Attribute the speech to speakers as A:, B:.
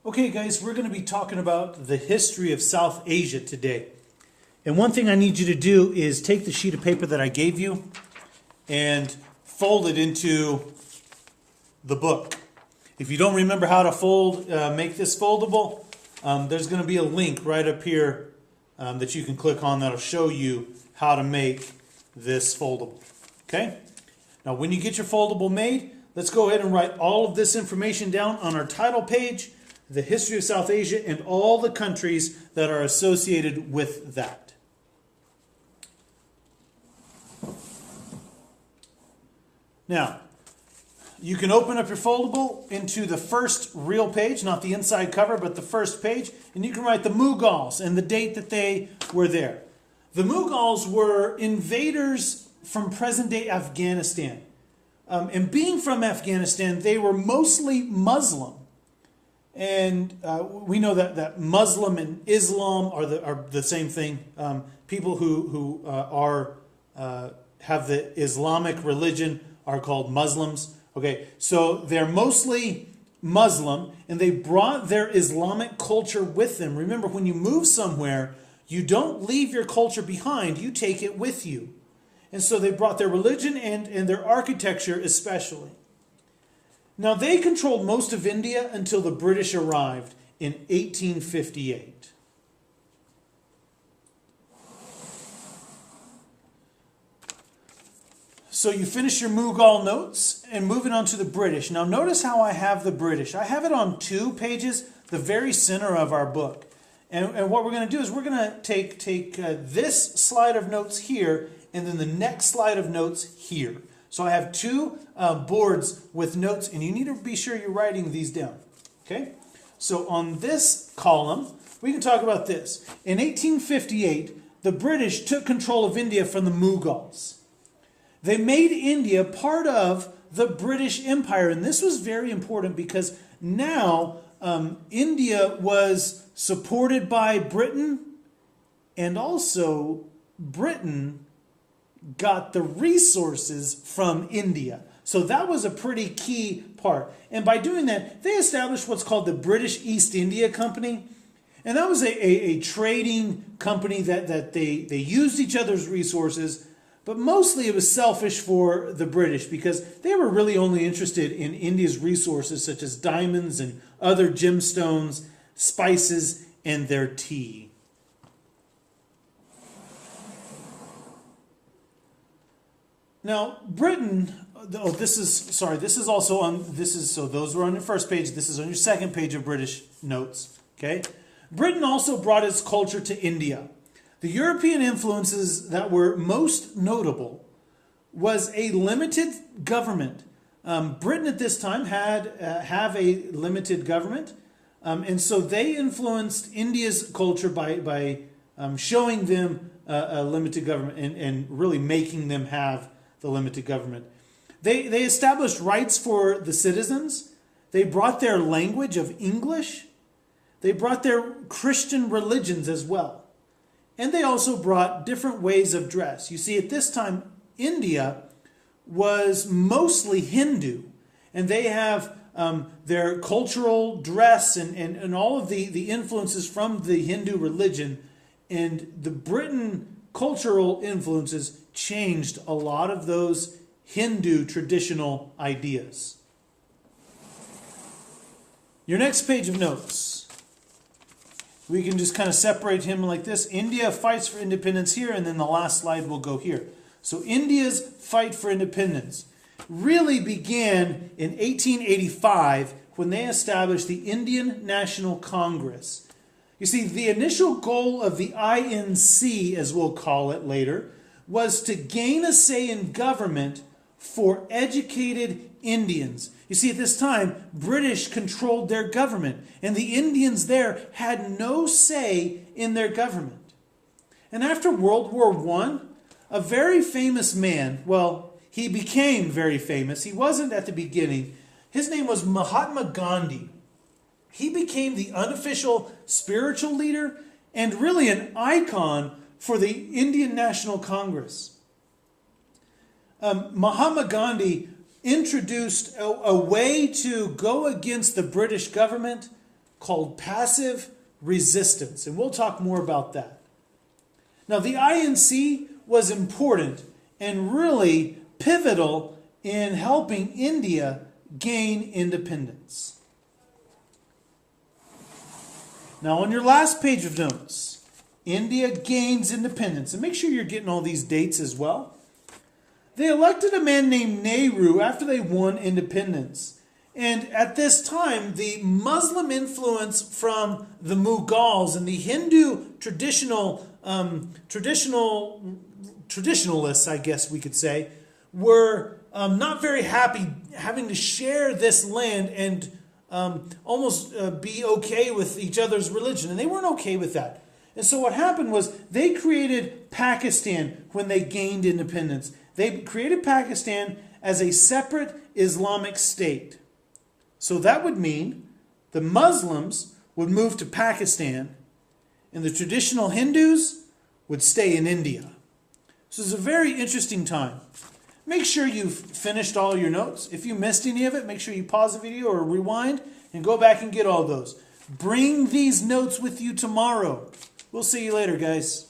A: Okay, guys, we're going to be talking about the history of South Asia today. And one thing I need you to do is take the sheet of paper that I gave you and fold it into the book. If you don't remember how to make this foldable, there's going to be a link right up here that you can click on that'll show you how to make this foldable. Okay? Now, when you get your foldable made, let's go ahead and write all of this information down on our title page, the history of South Asia, and all the countries that are associated with that. Now, you can open up your foldable into the first real page, not the inside cover, but the first page, and you can write the Mughals and the date that they were there. The Mughals were invaders from present-day Afghanistan. And being from Afghanistan, they were mostly Muslim. And we know that Muslim and Islam are the same thing. People who have the Islamic religion are called Muslims. Okay, so they're mostly Muslim, and they brought their Islamic culture with them. Remember, when you move somewhere, you don't leave your culture behind, you take it with you. And so they brought their religion and their architecture especially. Now, they controlled most of India until the British arrived in 1858. So you finish your Mughal notes and moving on to the British. Now, notice how I have the British. I have it on 2 pages, the very center of our book. And what we're going to do is we're going to take this slide of notes here and then the next slide of notes here. So I have 2 boards with notes, and you need to be sure you're writing these down. Okay? So on this column, we can talk about this. In 1858, the British took control of India from the Mughals. They made India part of the British Empire, and this was very important because now India was supported by Britain, and also Britain got the resources from India. So that was a pretty key part. And by doing that, they established what's called the British East India Company. And that was a trading company that they used each other's resources, but mostly it was selfish for the British because they were really only interested in India's resources such as diamonds and other gemstones, spices, and their tea. Now, Britain, so those were on your first page. This is on your second page of British notes, okay? Britain also brought its culture to India. The European influences that were most notable was a limited government. Britain at this time have a limited government, and so they influenced India's culture by showing them a limited government and really making them have the limited government. They established rights for the citizens. They brought their language of English. They brought their Christian religions as well. And they also brought different ways of dress. You see, at this time, India was mostly Hindu. And they have their cultural dress and all of the influences from the Hindu religion. And the Britain cultural influences changed a lot of those Hindu traditional ideas. Your next page of notes. We can just kind of separate him like this. India fights for independence here, and then the last slide will go here. So India's fight for independence really began in 1885 when they established the Indian National Congress. You see, the initial goal of the INC, as we'll call it later, was to gain a say in government for educated Indians. You see, at this time, British controlled their government, and the Indians there had no say in their government. And after World War I, a very famous man, well, he became very famous. He wasn't at the beginning. His name was Mahatma Gandhi. He became the unofficial spiritual leader and really an icon for the Indian National Congress. Mahatma Gandhi introduced a way to go against the British government called passive resistance, and we'll talk more about that. Now, the INC was important and really pivotal in helping India gain independence. Now, on your last page of notes, India gains independence. And make sure you're getting all these dates as well. They elected a man named Nehru after they won independence. And at this time, the Muslim influence from the Mughals and the Hindu traditionalists, I guess we could say, were not very happy having to share this land and almost be okay with each other's religion. And they weren't okay with that. And so what happened was they created Pakistan when they gained independence. They created Pakistan as a separate Islamic state. So that would mean the Muslims would move to Pakistan and the traditional Hindus would stay in India. So it's a very interesting time. Make sure you've finished all your notes. If you missed any of it, make sure you pause the video or rewind and go back and get all those. Bring these notes with you tomorrow. We'll see you later, guys.